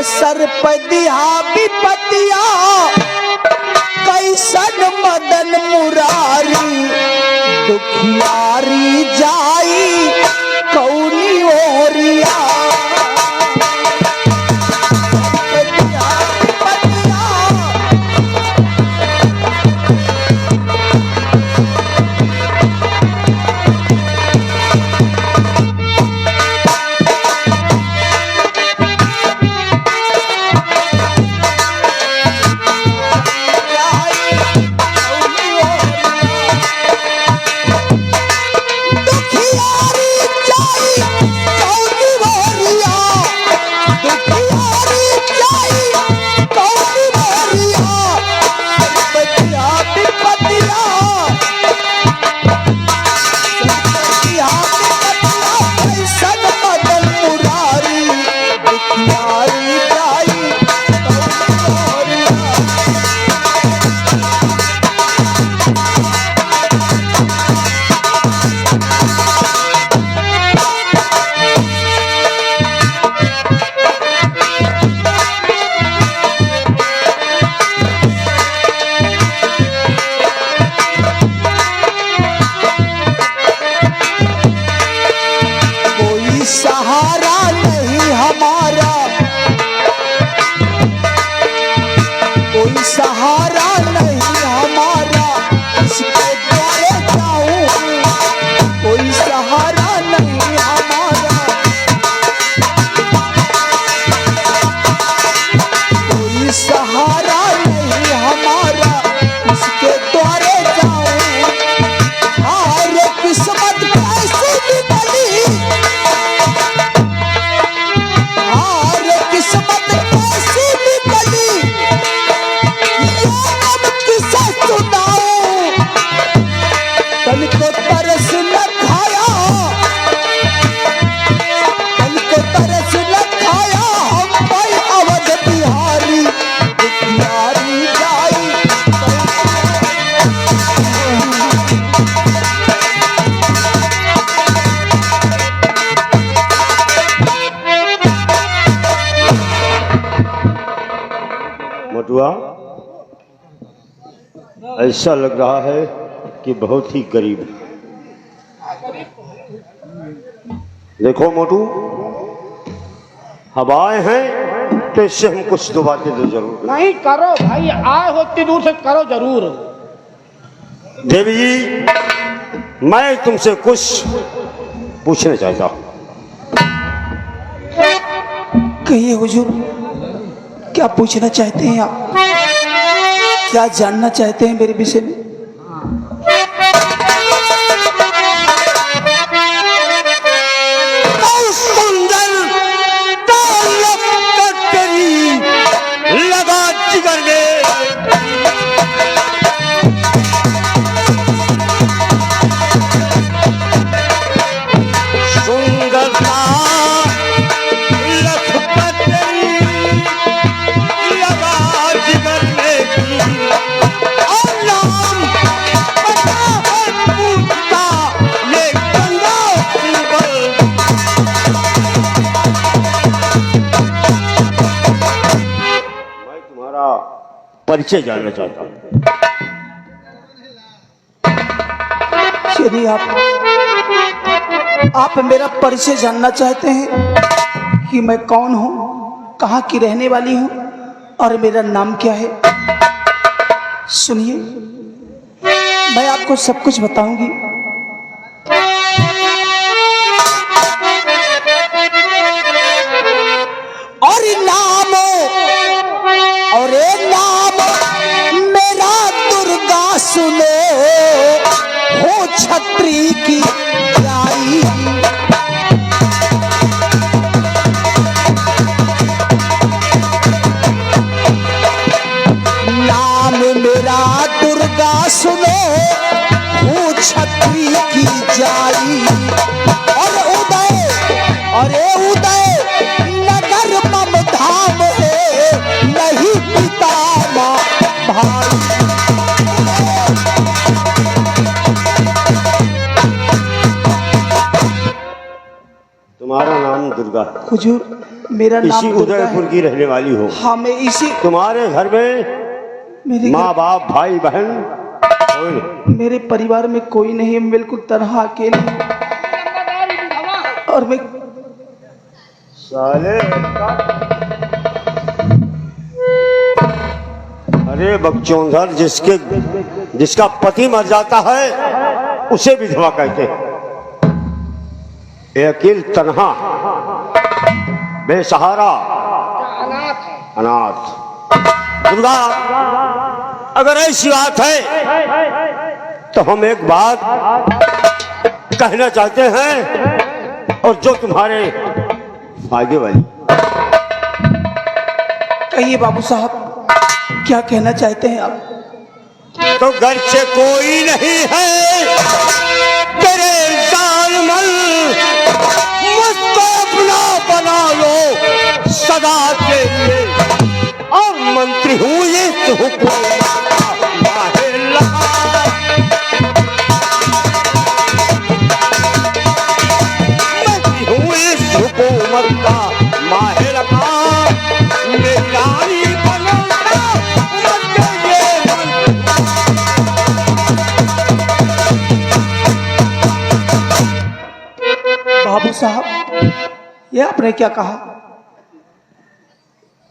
Sir पदिया विपतिया कैसन मदन मुरारी दुखियारी जाई कौनी ओरिया सहारा नहीं हमारा इसके द्वारे जाऊं कोई सहारा नहीं हमारा कोई सहारा नहीं हमारा इसके द्वारे जाऊं हार किस्मत कैसी निकली हार किस्मत कैसी निकली तनिको तरस न खाया तनिको तरस न खाया हम भाई अवध बिहारी दुखियारी जाई मटुआ ऐसा लग रहा है कि बहुत ही गरीब है। देखो मोटू हवाएं हैं तो इससे हम कुछ दो बातें तो जरूर नहीं करो भाई, आए हो इतनी दूर से करो जरूर। देवी जी मैं तुमसे कुछ पूछना चाहता हूं। कहिए हुजूर, क्या पूछना चाहते हैं आप? क्या जानना चाहते हैं मेरे विषय में? परिचय जानना चाहता हूं। यदि आप मेरा परिचय जानना चाहते हैं कि मैं कौन हूं, कहां की रहने वाली हूं और मेरा नाम क्या है, सुनिए मैं आपको सब कुछ बताऊंगी। और नाम मेरा दुर्गा सुनो हो छत्री की जाई। नाम मेरा दुर्गा सुनो हो छत्री की जाई। और उदय अरे उदय नगर मम धाम है नहीं पिता माँ भाई। हुजूर मेरा नाम इसी दुर्गा उदयपुर है। की रहने वाली हो। हाँ मैं इसी तुम्हारे घर में मेरे माँ बाप भाई बहन कोई नहीं। मेरे परिवार में कोई नहीं है, मैं बिल्कुल तनहा अकेली हूँ। और मैं साले अरे बकचोदर, जिसका पति मर जाता है उसे विधवा कहते हैं। अकेल तन्हा बेसहारा अनाथ। दुर्गा अगर ऐसी बात है तो हम एक बात कहना चाहते हैं, और जो तुम्हारे फायदे वाली। कहिए बाबू साहब क्या कहना चाहते हैं आप? तो घर से कोई नहीं है तेरे जालमल, मुझको अपना बना लो सदा के लिए। और मंत्री हूँ ये तो हुकूमत का माहिर लगा। मंत्री हूँ इस हुकूमत का माहिर लगा। मेरी रानी बनो बाबू साहब ये आपने क्या कहा?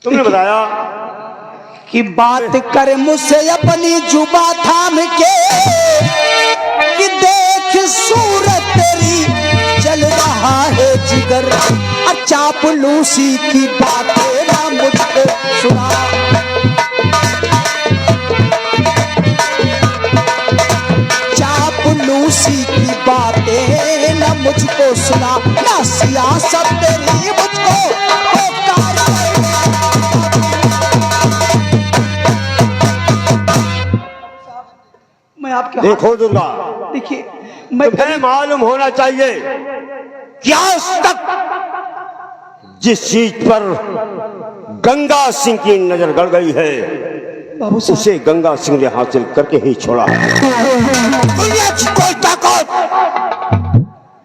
तुमने बताया कि बात कर मुझसे अपनी जुबा थाम के, कि देख सूरत तेरी जल रहा है जिगर, और चापलूसी की बातें ना मुझको सुना। चापलूसी की बातें ना मुझको सुना, ना सियासत तेरी मुझको बेकार मैं आपके देखो दुर्गा, देखिए मैं तुम्हें मालूम होना चाहिए कि आज तक जिस चीज पर गंगा सिंह की नजर गड़ गई है बाबू साहब उसे गंगा सिंह ने हासिल करके ही छोड़ा। दुनिया की कोई ताकत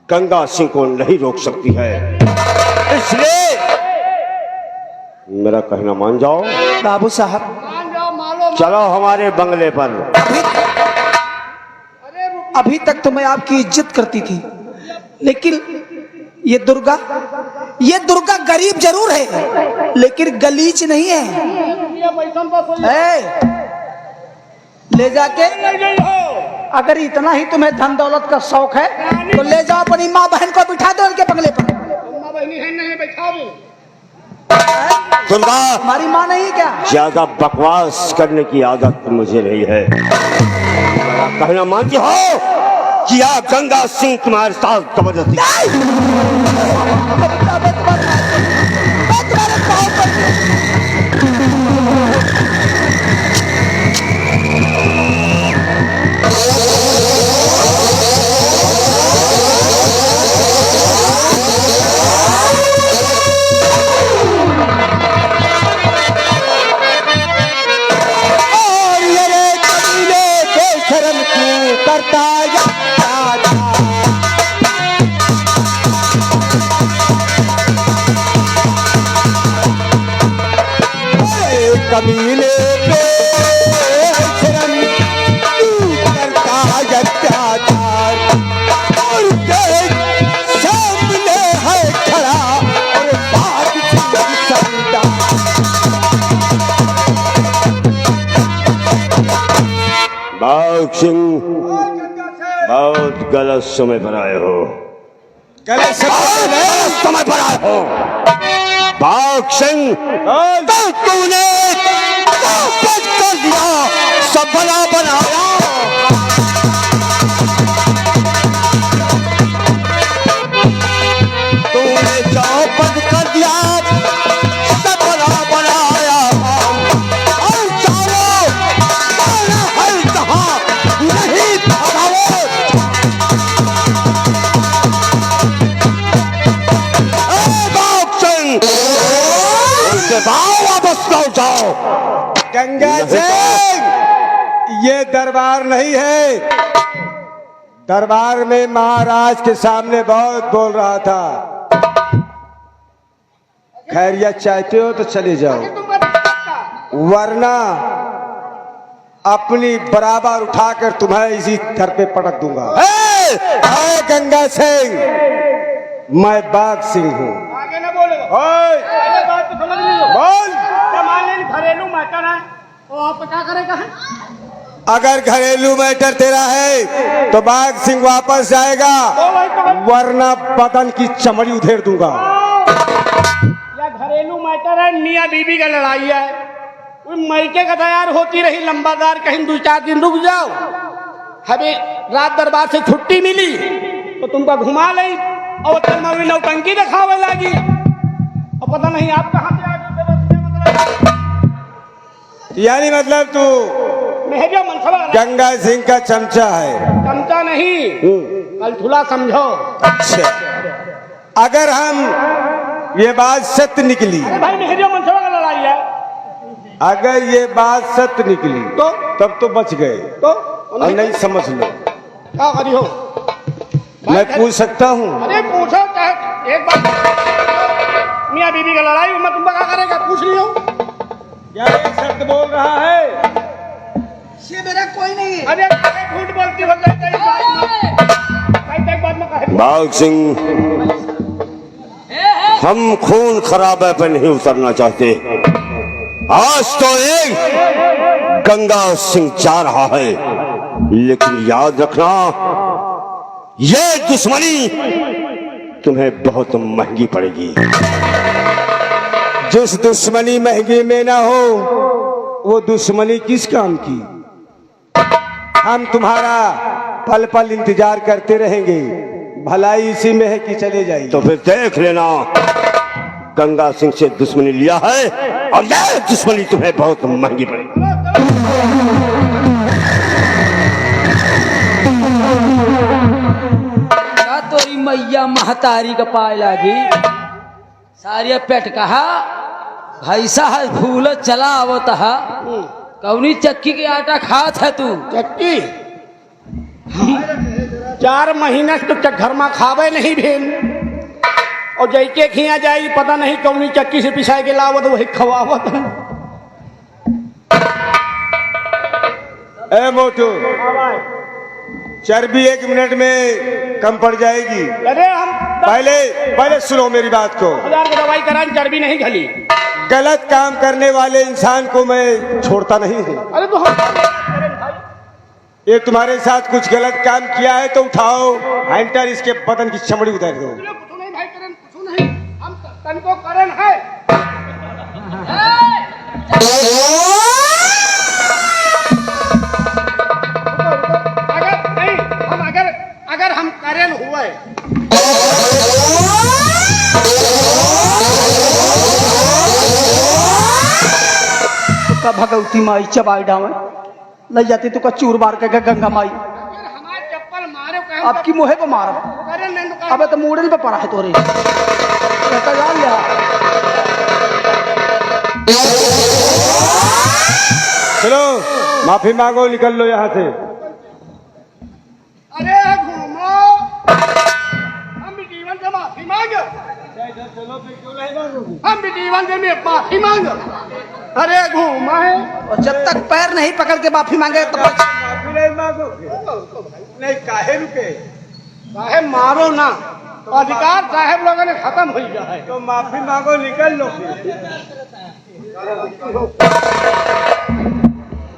गंगा सिंह को नहीं रोक सकती है। इसलिए मेरा कहना मान जाओ, बाबू साहब चलो हमारे बंगले पर। अभी तक तो मैं आपकी इज्जत करती थी, लेकिन ये दुर्गा गरीब जरूर है लेकिन गलीच नहीं है। ले जाके अगर इतना ही तुम्हें धन दौलत का शौक है तो ले जाओ अपनी माँ बहन को बिठा दो उनके बंगले पर। दुर्गा हमारी माँ नहीं है क्या? ज्यादा बकवास करने की आदत मुझे नहीं है। मेरा कहना मानती हो कि या गंगा सिंह तुम्हारे साथ जबरदस्ती। कमीले पे शर्म तू करता है अत्याचार, और देख सामने है खड़ा और बात समझा। बाग सिंह बहुत गलत समय पर आए हो। गलत समय पर आए हो बाग सिंह। तो तूने वापस कर दिया, सब बना बनाया। तूने चौपट कर दिया, सब बना बनाया। और चारों माना हर कहा नहीं भगाओ। बाग सिंह उनके गाँव वापस जाओ। गंगा सिंह ये दरबार नहीं है। दरबार में महाराज के सामने बहुत बोल रहा था। खैरियत चाहते हो तो चले जाओ, तुम बता वरना अपनी बराबर उठाकर तुम्हें इसी सर पे पटक दूंगा। हाय गंगा सिंह, मैं बाघ सिंह हूँ। आगे ना बोले ओए, पहले बात तो समझ लीजिए। बोल। मान लीजिए घरेलू मैटर है तो आप क्या करेगा है? अगर घरेलू मैटर तेरा है तो बाघ सिंह वापस जाएगा, वरना बदन की चमड़ी उधेड़ दूंगा। या घरेलू मैटर है, मियाँ बीबी का लड़ाई है, मैके का तैयार होती रही लंबादार, कहीं 2-4 दिन रुक जाओ, हमें रात दरबार से छुट्टी मिली तो तुमको घुमा ली और तुम अभी नौटंकी दिखावे लगी और पता नहीं आप कहाँ से आ गए। यानी मतलब तू मेहरिया मनसबा गंगा सिंह का चमचा है? चमचा नहीं, कल थुला समझो। अच्छा, अगर हम ये बात सत्य निकली, अरे भाई मेहरिया मनसबा का लड़ाई है अगर ये बात सत्य निकली तो तब तो बच गए, तो और नहीं समझ लो क्या करी हो? मैं पूछ सकता हूँ? अरे पूछो, चाहे एक बात, मियाँ बीबी का लड़ाई मैं तुम क्या करेगा पूछ लियो। क्या ये सत्य बोल रहा है? ये मेरा कोई नहीं है। अरे झूठ बोलती हो बात में कहे। बाघ सिंह, हम खून खराबे पे नहीं उतरना चाहते। आज तो एक गंगा सिंह जा रहा है, लेकिन याद रखना ये दुश्मनी तुम्हें बहुत महंगी पड़ेगी। जिस दुश्मनी महंगी में ना हो वो दुश्मनी किस काम की? हम तुम्हारा पल पल इंतजार करते रहेंगे, भलाई इसी में है कि चले जाइए। तो फिर देख लेना, गंगा सिंह से दुश्मनी लिया है और यह दुश्मनी तुम्हें बहुत महंगी पड़ेगी। का तोरी मैया महतारी का पाए लागी सारिया पेट कहा भैसा है फूल चला आवत है, कौनी चक्की के आटा खात है तू? चक्की 4 महीना से तो घर में खावे नहीं भेल और जैके खिया जाएगी पता नहीं कौनी चक्की से पिसाई के लावत वही खवावत। ए मोटू, चर्बी 1 मिनट में कम पड़ जाएगी। अरे हम पहले सुनो मेरी बात को। 1000 की दवाई कराएं, चर्बी नहीं घली। गलत काम करने वाले इंसान को मैं छोड़ता नहीं हूँ। अरे तो हम करें भाई, ये तुम्हारे साथ कुछ गलत काम किया है तो उठाओ हैंटर, इसके बदन की चमड़ी उतार दो। कुछ नहीं भाई, करें कुछ नहीं, हम तन को करें है। अगर नहीं हम अगर हम करें हुए का भगवती माई चबाई डावे लग जाती तो का चूर मार के गंगा माई हमारे चप्पल मारे कहें आपकी मुहे को मारो। करें नहीं तो अबे तो मूडन पे पड़ा है तोरे कहता जान लिया। चलो माफी मांगो, निकल लो यहाँ से। अरे घूमो, हम भी जीवन से माफी मांगो, हम भी जीवन से माफी मांगो। अरे घूमा है और जब तक पैर नहीं पकड़ के माफी मांगे तब तक माफी नहीं मांगोगे? नहीं, काहे रुके? साहेब मारो ना, अधिकार साहेब लोगों ने खत्म हो गया है। तो माफी मांगो, निकल लो।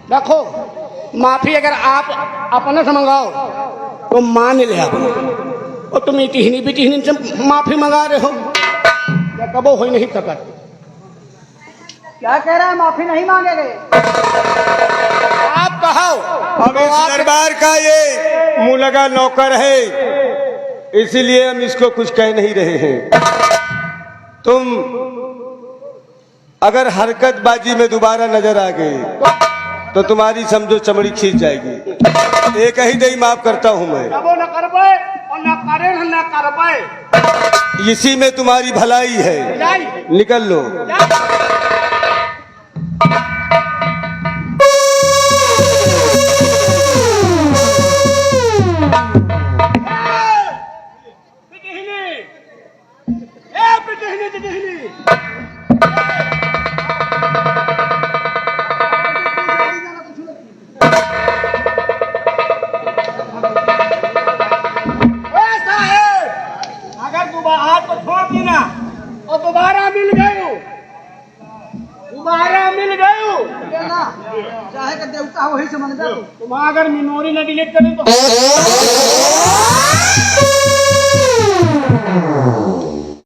देखो माफी अगर आप अपने से मंगाओ तो मान ले अपने, और तुम इतनी बिटिहनी से माफी मंगा रहे हो, या कबो हो ही नहीं सकत। क्या कह रहा है माफी नहीं मांगेगे? आप कहो हम इस दरबार का ये मुंह लगा नौकर है, इसीलिए हम इसको कुछ कह नहीं रहे हैं। तुम अगर हरकतबाजी में दोबारा नजर आ गए तो तुम्हारी समझो चमड़ी खींच जाएगी। एक ही दही माफ करता हूं मैं, कबो न कर पाए और न करे न कर पाए, इसी में तुम्हारी भलाई है। जाइए निकल लो। तुम्हारा मिल गयो, तुम्हारा मिल गयो। चाहे का देवता वही से मन जा। तुम अगर मिनोरी न डिलीट करें तो